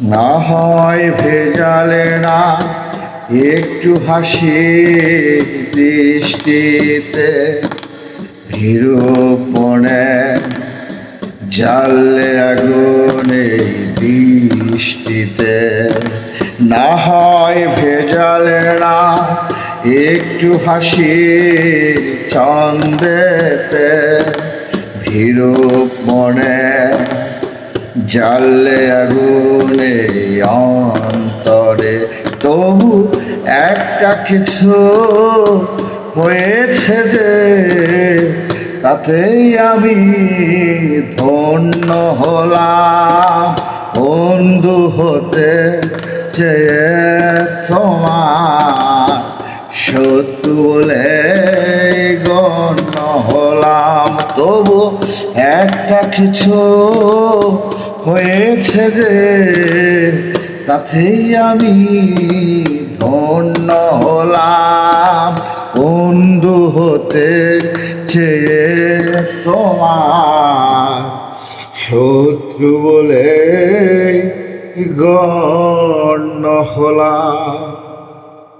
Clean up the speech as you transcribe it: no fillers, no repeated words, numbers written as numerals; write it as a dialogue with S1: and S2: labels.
S1: না হয় ভেজালে না একটু হাসি দৃষ্টিতে, ভীরুপণে জ্বালে আগুনে বৃষ্টিতে। না হয় ভেজালে না একটু হাসির ছন্দেতে, ভীরুপণে জ্বালে আগুনে অন্তরে। তবু একটা কিছু হয়েছে যে, তাতেই আমি ধন্য হলাম। বন্ধু হতে চেয়ে তোমার শত্রু বলে গণ্য হলাম। তবু একটা কিছু হয়েছে যে, তাতেই আমি ধন্য হলাম। বন্ধু হতে চেয়ে তোমার শত্রু বলে গণ্য হলাম।